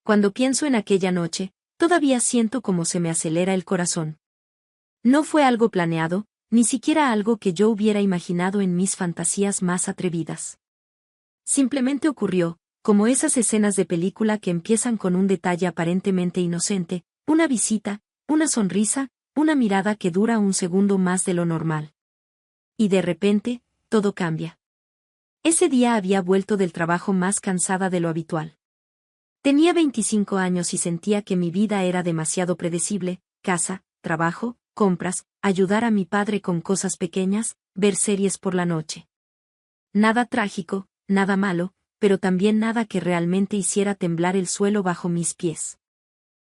Cuando pienso en aquella noche, todavía siento como se me acelera el corazón. No fue algo planeado, ni siquiera algo que yo hubiera imaginado en mis fantasías más atrevidas. Simplemente ocurrió, como esas escenas de película que empiezan con un detalle aparentemente inocente, una visita, una sonrisa, una mirada que dura un segundo más de lo normal. Y de repente, todo cambia. Ese día había vuelto del trabajo más cansada de lo habitual. Tenía 25 años y sentía que mi vida era demasiado predecible: casa, trabajo, compras, ayudar a mi padre con cosas pequeñas, ver series por la noche. Nada trágico, nada malo, pero también nada que realmente hiciera temblar el suelo bajo mis pies.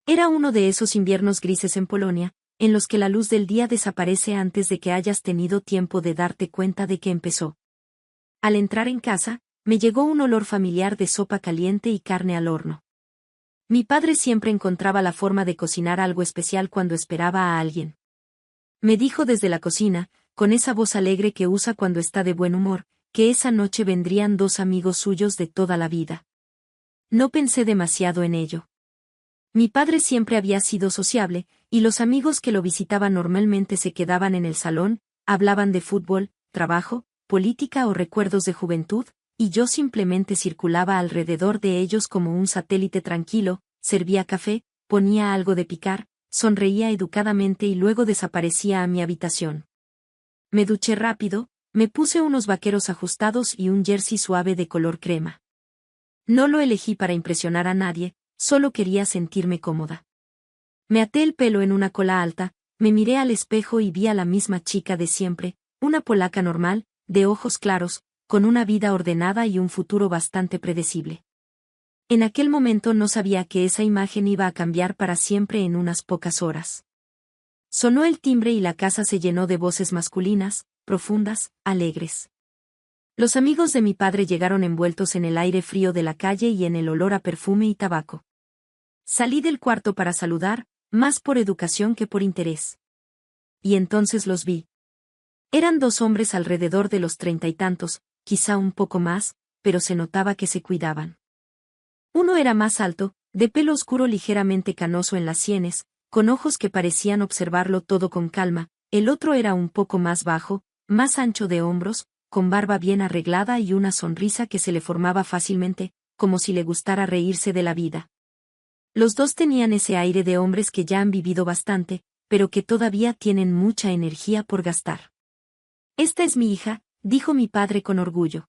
Era uno de esos inviernos grises en Polonia, en los que la luz del día desaparece antes de que hayas tenido tiempo de darte cuenta de que empezó. Al entrar en casa, me llegó un olor familiar de sopa caliente y carne al horno. Mi padre siempre encontraba la forma de cocinar algo especial cuando esperaba a alguien. Me dijo desde la cocina, con esa voz alegre que usa cuando está de buen humor, que esa noche vendrían 2 amigos suyos de toda la vida. No pensé demasiado en ello. Mi padre siempre había sido sociable, y los amigos que lo visitaban normalmente se quedaban en el salón, hablaban de fútbol, trabajo, política o recuerdos de juventud, y yo simplemente circulaba alrededor de ellos como un satélite tranquilo, servía café, ponía algo de picar, sonreía educadamente y luego desaparecía a mi habitación. Me duché rápido, me puse unos vaqueros ajustados y un jersey suave de color crema. No lo elegí para impresionar a nadie, solo quería sentirme cómoda. Me até el pelo en una cola alta, me miré al espejo y vi a la misma chica de siempre, una polaca normal, de ojos claros, con una vida ordenada y un futuro bastante predecible. En aquel momento no sabía que esa imagen iba a cambiar para siempre en unas pocas horas. Sonó el timbre y la casa se llenó de voces masculinas, profundas, alegres. Los amigos de mi padre llegaron envueltos en el aire frío de la calle y en el olor a perfume y tabaco. Salí del cuarto para saludar, más por educación que por interés. Y entonces los vi. Eran 2 hombres alrededor de los 30 y tantos, quizá un poco más, pero se notaba que se cuidaban. Uno era más alto, de pelo oscuro ligeramente canoso en las sienes, con ojos que parecían observarlo todo con calma; el otro era un poco más bajo, más ancho de hombros, con barba bien arreglada y una sonrisa que se le formaba fácilmente, como si le gustara reírse de la vida. Los 2 tenían ese aire de hombres que ya han vivido bastante, pero que todavía tienen mucha energía por gastar. «Esta es mi hija», dijo mi padre con orgullo.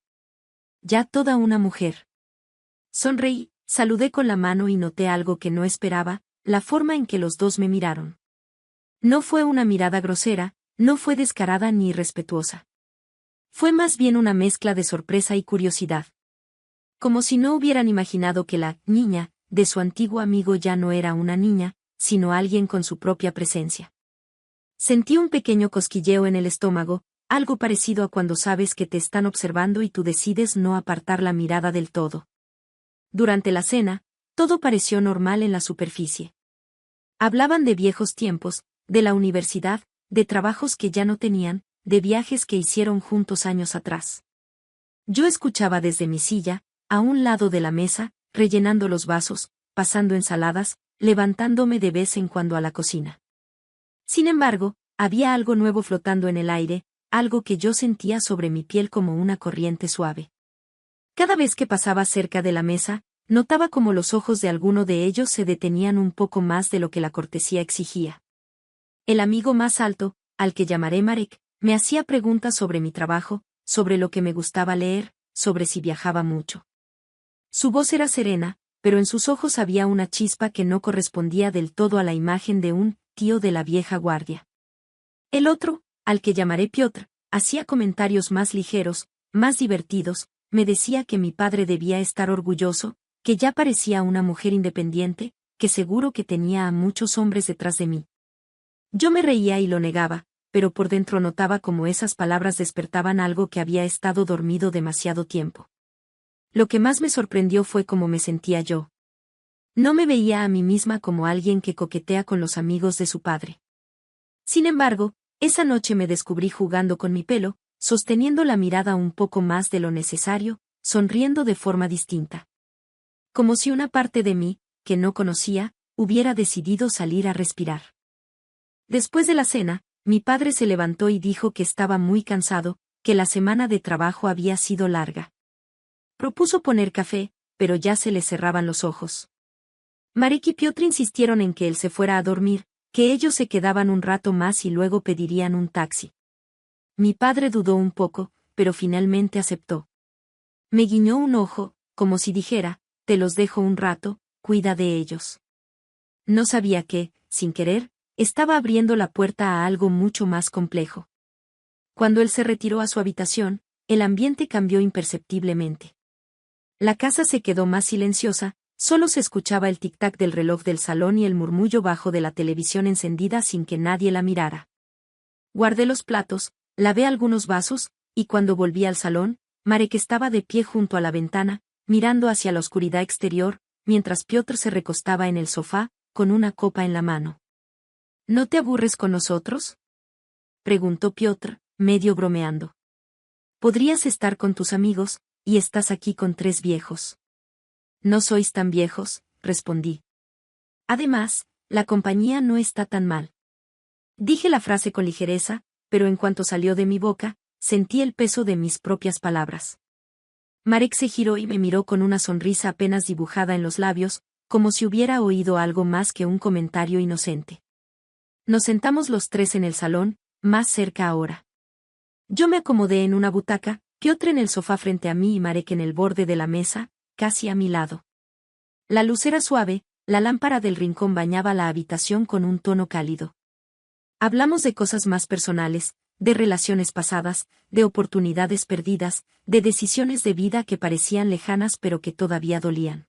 «Ya toda una mujer». Sonreí, saludé con la mano y noté algo que no esperaba: la forma en que los 2 me miraron. No fue una mirada grosera, no fue descarada ni irrespetuosa. Fue más bien una mezcla de sorpresa y curiosidad. Como si no hubieran imaginado que la niña de su antiguo amigo ya no era una niña, sino alguien con su propia presencia. Sentí un pequeño cosquilleo en el estómago, algo parecido a cuando sabes que te están observando y tú decides no apartar la mirada del todo. Durante la cena, todo pareció normal en la superficie. Hablaban de viejos tiempos, de la universidad, de trabajos que ya no tenían, de viajes que hicieron juntos años atrás. Yo escuchaba desde mi silla, a un lado de la mesa, rellenando los vasos, pasando ensaladas, levantándome de vez en cuando a la cocina. Sin embargo, había algo nuevo flotando en el aire, algo que yo sentía sobre mi piel como una corriente suave. Cada vez que pasaba cerca de la mesa, notaba como los ojos de alguno de ellos se detenían un poco más de lo que la cortesía exigía. El amigo más alto, al que llamaré Marek, me hacía preguntas sobre mi trabajo, sobre lo que me gustaba leer, sobre si viajaba mucho. Su voz era serena, pero en sus ojos había una chispa que no correspondía del todo a la imagen de un tío de la vieja guardia. El otro, al que llamaré Piotr, hacía comentarios más ligeros, más divertidos, me decía que mi padre debía estar orgulloso, que ya parecía una mujer independiente, que seguro que tenía a muchos hombres detrás de mí. Yo me reía y lo negaba, pero por dentro notaba cómo esas palabras despertaban algo que había estado dormido demasiado tiempo. Lo que más me sorprendió fue cómo me sentía yo. No me veía a mí misma como alguien que coquetea con los amigos de su padre. Sin embargo, esa noche me descubrí jugando con mi pelo, sosteniendo la mirada un poco más de lo necesario, sonriendo de forma distinta. Como si una parte de mí, que no conocía, hubiera decidido salir a respirar. Después de la cena, mi padre se levantó y dijo que estaba muy cansado, que la semana de trabajo había sido larga. Propuso poner café, pero ya se le cerraban los ojos. Marek y Piotr insistieron en que él se fuera a dormir, que ellos se quedaban un rato más y luego pedirían un taxi. Mi padre dudó un poco, pero finalmente aceptó. Me guiñó un ojo, como si dijera, te los dejo un rato, cuida de ellos. No sabía que, sin querer, estaba abriendo la puerta a algo mucho más complejo. Cuando él se retiró a su habitación, el ambiente cambió imperceptiblemente. La casa se quedó más silenciosa, solo se escuchaba el tic-tac del reloj del salón y el murmullo bajo de la televisión encendida sin que nadie la mirara. Guardé los platos, lavé algunos vasos, y cuando volví al salón, Marek estaba de pie junto a la ventana, mirando hacia la oscuridad exterior, mientras Piotr se recostaba en el sofá, con una copa en la mano. ¿No te aburres con nosotros?, preguntó Piotr, medio bromeando. Podrías estar con tus amigos, y estás aquí con 3 viejos. No sois tan viejos, respondí. Además, la compañía no está tan mal. Dije la frase con ligereza, pero en cuanto salió de mi boca, sentí el peso de mis propias palabras. Marek se giró y me miró con una sonrisa apenas dibujada en los labios, como si hubiera oído algo más que un comentario inocente. Nos sentamos los 3 en el salón, más cerca ahora. Yo me acomodé en una butaca, Piotr en el sofá frente a mí y Marek en el borde de la mesa, casi a mi lado. La luz era suave, la lámpara del rincón bañaba la habitación con un tono cálido. Hablamos de cosas más personales, de relaciones pasadas, de oportunidades perdidas, de decisiones de vida que parecían lejanas pero que todavía dolían.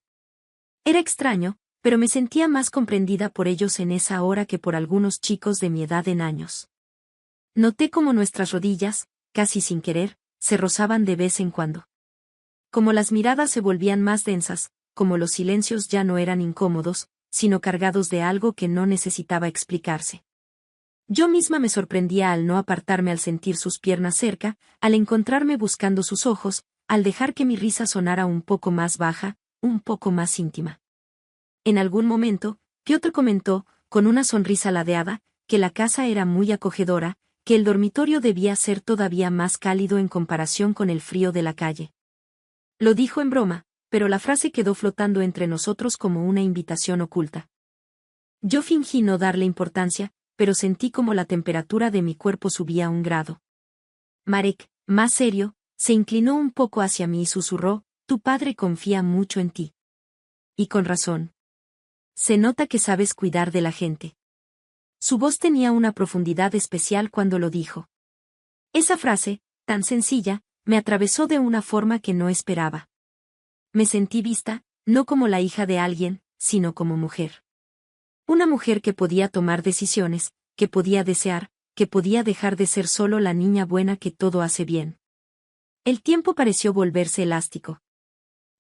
Era extraño, pero me sentía más comprendida por ellos en esa hora que por algunos chicos de mi edad en años. Noté cómo nuestras rodillas, casi sin querer, se rozaban de vez en cuando. Como las miradas se volvían más densas, como los silencios ya no eran incómodos, sino cargados de algo que no necesitaba explicarse. Yo misma me sorprendía al no apartarme al sentir sus piernas cerca, al encontrarme buscando sus ojos, al dejar que mi risa sonara un poco más baja, un poco más íntima. En algún momento, Piotr comentó, con una sonrisa ladeada, que la casa era muy acogedora, que el dormitorio debía ser todavía más cálido en comparación con el frío de la calle. Lo dijo en broma, pero la frase quedó flotando entre nosotros como una invitación oculta. Yo fingí no darle importancia, pero sentí como la temperatura de mi cuerpo subía 1 grado. Marek, más serio, se inclinó un poco hacia mí y susurró, tu padre confía mucho en ti. Y con razón. Se nota que sabes cuidar de la gente. Su voz tenía una profundidad especial cuando lo dijo. Esa frase, tan sencilla, me atravesó de una forma que no esperaba. Me sentí vista, no como la hija de alguien, sino como mujer. Una mujer que podía tomar decisiones, que podía desear, que podía dejar de ser solo la niña buena que todo hace bien. El tiempo pareció volverse elástico.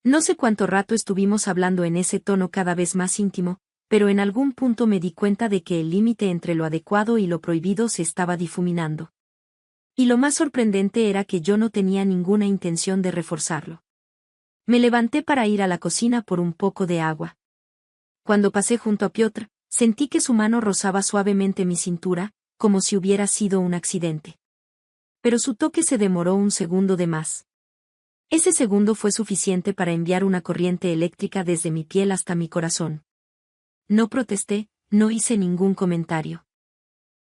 No sé cuánto rato estuvimos hablando en ese tono cada vez más íntimo, pero en algún punto me di cuenta de que el límite entre lo adecuado y lo prohibido se estaba difuminando. Y lo más sorprendente era que yo no tenía ninguna intención de reforzarlo. Me levanté para ir a la cocina por un poco de agua. Cuando pasé junto a Piotr, sentí que su mano rozaba suavemente mi cintura, como si hubiera sido un accidente. Pero su toque se demoró un segundo de más. Ese segundo fue suficiente para enviar una corriente eléctrica desde mi piel hasta mi corazón. No protesté, no hice ningún comentario.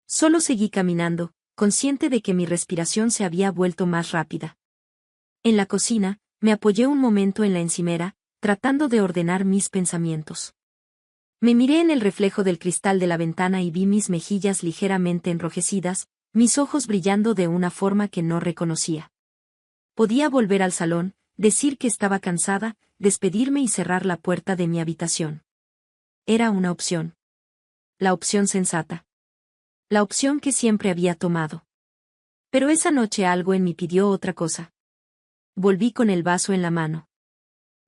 Solo seguí caminando, consciente de que mi respiración se había vuelto más rápida. En la cocina, me apoyé un momento en la encimera, tratando de ordenar mis pensamientos. Me miré en el reflejo del cristal de la ventana y vi mis mejillas ligeramente enrojecidas, mis ojos brillando de una forma que no reconocía. Podía volver al salón, decir que estaba cansada, despedirme y cerrar la puerta de mi habitación. Era una opción. La opción sensata. La opción que siempre había tomado. Pero esa noche algo en mí pidió otra cosa. Volví con el vaso en la mano.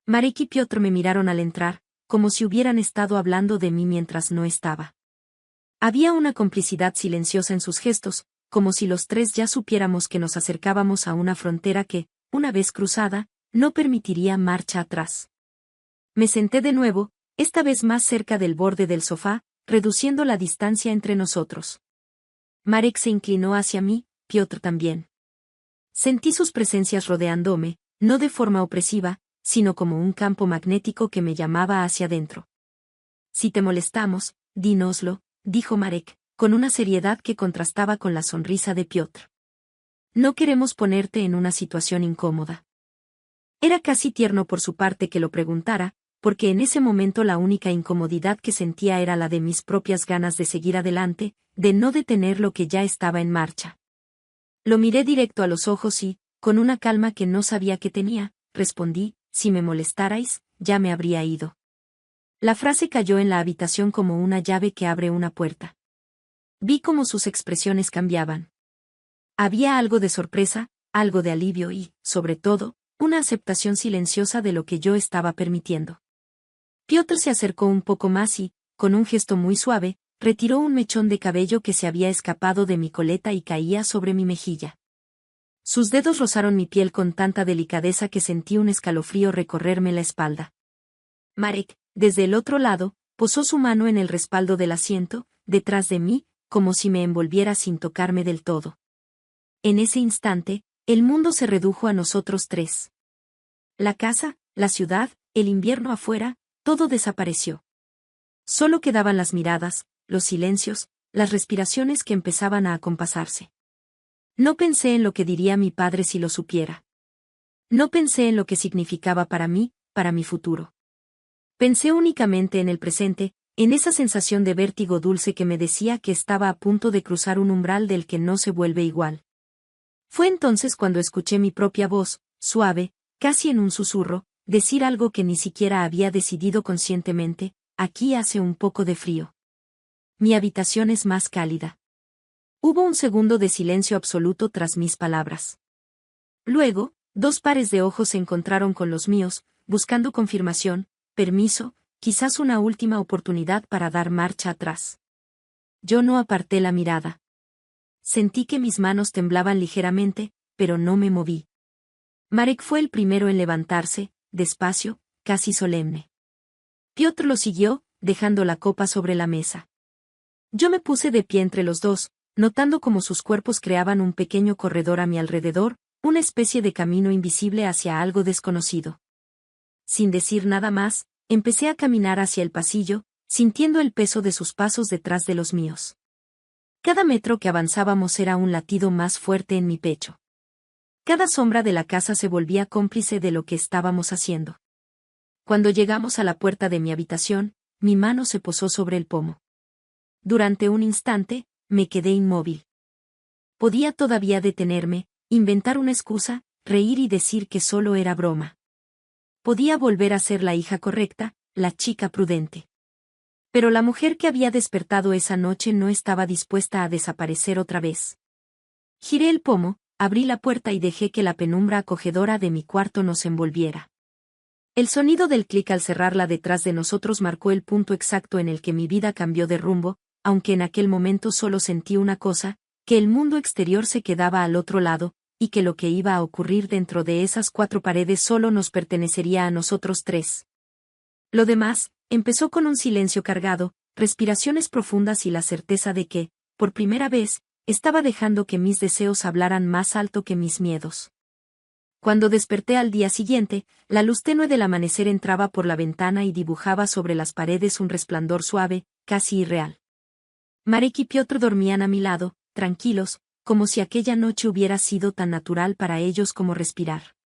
Marek y Piotr me miraron al entrar, como si hubieran estado hablando de mí mientras no estaba. Había una complicidad silenciosa en sus gestos, como si los 3 ya supiéramos que nos acercábamos a una frontera que, una vez cruzada, no permitiría marcha atrás. Me senté de nuevo, esta vez más cerca del borde del sofá, reduciendo la distancia entre nosotros. Marek se inclinó hacia mí, Piotr también. Sentí sus presencias rodeándome, no de forma opresiva, sino como un campo magnético que me llamaba hacia adentro. Si te molestamos, dínoslo, dijo Marek, con una seriedad que contrastaba con la sonrisa de Piotr. No queremos ponerte en una situación incómoda. Era casi tierno por su parte que lo preguntara, porque en ese momento la única incomodidad que sentía era la de mis propias ganas de seguir adelante, de no detener lo que ya estaba en marcha. Lo miré directo a los ojos y, con una calma que no sabía que tenía, respondí, si me molestarais, ya me habría ido. La frase cayó en la habitación como una llave que abre una puerta. Vi cómo sus expresiones cambiaban. Había algo de sorpresa, algo de alivio y, sobre todo, una aceptación silenciosa de lo que yo estaba permitiendo. Piotr se acercó un poco más y, con un gesto muy suave, retiró un mechón de cabello que se había escapado de mi coleta y caía sobre mi mejilla. Sus dedos rozaron mi piel con tanta delicadeza que sentí un escalofrío recorrerme la espalda. Marek, desde el otro lado, posó su mano en el respaldo del asiento, detrás de mí, como si me envolviera sin tocarme del todo. En ese instante, el mundo se redujo a nosotros tres. La casa, la ciudad, el invierno afuera, todo desapareció. Solo quedaban las miradas, los silencios, las respiraciones que empezaban a acompasarse. No pensé en lo que diría mi padre si lo supiera. No pensé en lo que significaba para mí, para mi futuro. Pensé únicamente en el presente, en esa sensación de vértigo dulce que me decía que estaba a punto de cruzar un umbral del que no se vuelve igual. Fue entonces cuando escuché mi propia voz, suave, casi en un susurro, decir algo que ni siquiera había decidido conscientemente: aquí hace un poco de frío. Mi habitación es más cálida. Hubo un segundo de silencio absoluto tras mis palabras. Luego, dos pares de ojos se encontraron con los míos, buscando confirmación, permiso, quizás una última oportunidad para dar marcha atrás. Yo no aparté la mirada. Sentí que mis manos temblaban ligeramente, pero no me moví. Marek fue el primero en levantarse, despacio, casi solemne. Piotr lo siguió, dejando la copa sobre la mesa. Yo me puse de pie entre los dos, notando cómo sus cuerpos creaban un pequeño corredor a mi alrededor, una especie de camino invisible hacia algo desconocido. Sin decir nada más, empecé a caminar hacia el pasillo, sintiendo el peso de sus pasos detrás de los míos. Cada metro que avanzábamos era un latido más fuerte en mi pecho. Cada sombra de la casa se volvía cómplice de lo que estábamos haciendo. Cuando llegamos a la puerta de mi habitación, mi mano se posó sobre el pomo. Durante un instante, me quedé inmóvil. Podía todavía detenerme, inventar una excusa, reír y decir que solo era broma. Podía volver a ser la hija correcta, la chica prudente. Pero la mujer que había despertado esa noche no estaba dispuesta a desaparecer otra vez. Giré el pomo, abrí la puerta y dejé que la penumbra acogedora de mi cuarto nos envolviera. El sonido del clic al cerrarla detrás de nosotros marcó el punto exacto en el que mi vida cambió de rumbo, aunque en aquel momento solo sentí una cosa, que el mundo exterior se quedaba al otro lado, y que lo que iba a ocurrir dentro de esas cuatro paredes solo nos pertenecería a nosotros tres. Lo demás, empezó con un silencio cargado, respiraciones profundas y la certeza de que, por primera vez, estaba dejando que mis deseos hablaran más alto que mis miedos. Cuando desperté al día siguiente, la luz tenue del amanecer entraba por la ventana y dibujaba sobre las paredes un resplandor suave, casi irreal. Marek y Piotr dormían a mi lado, tranquilos, como si aquella noche hubiera sido tan natural para ellos como respirar.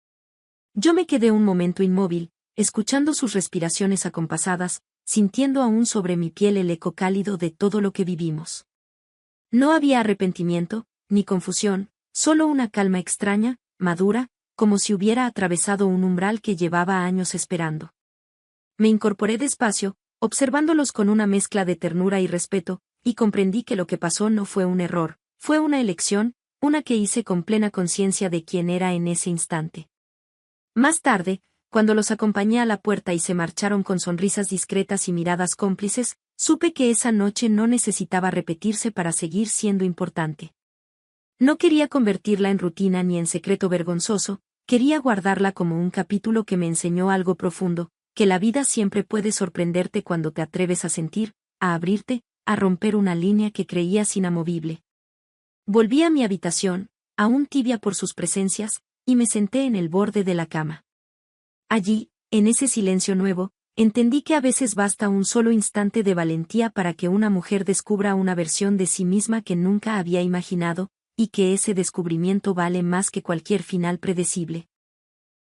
Yo me quedé un momento inmóvil, escuchando sus respiraciones acompasadas, sintiendo aún sobre mi piel el eco cálido de todo lo que vivimos. No había arrepentimiento, ni confusión, solo una calma extraña, madura, como si hubiera atravesado un umbral que llevaba años esperando. Me incorporé despacio, observándolos con una mezcla de ternura y respeto, y comprendí que lo que pasó no fue un error, fue una elección, una que hice con plena conciencia de quién era en ese instante. Más tarde, cuando los acompañé a la puerta y se marcharon con sonrisas discretas y miradas cómplices, supe que esa noche no necesitaba repetirse para seguir siendo importante. No quería convertirla en rutina ni en secreto vergonzoso, quería guardarla como un capítulo que me enseñó algo profundo, que la vida siempre puede sorprenderte cuando te atreves a sentir, a abrirte, a romper una línea que creías inamovible. Volví a mi habitación, aún tibia por sus presencias, y me senté en el borde de la cama. Allí, en ese silencio nuevo, entendí que a veces basta un solo instante de valentía para que una mujer descubra una versión de sí misma que nunca había imaginado, y que ese descubrimiento vale más que cualquier final predecible.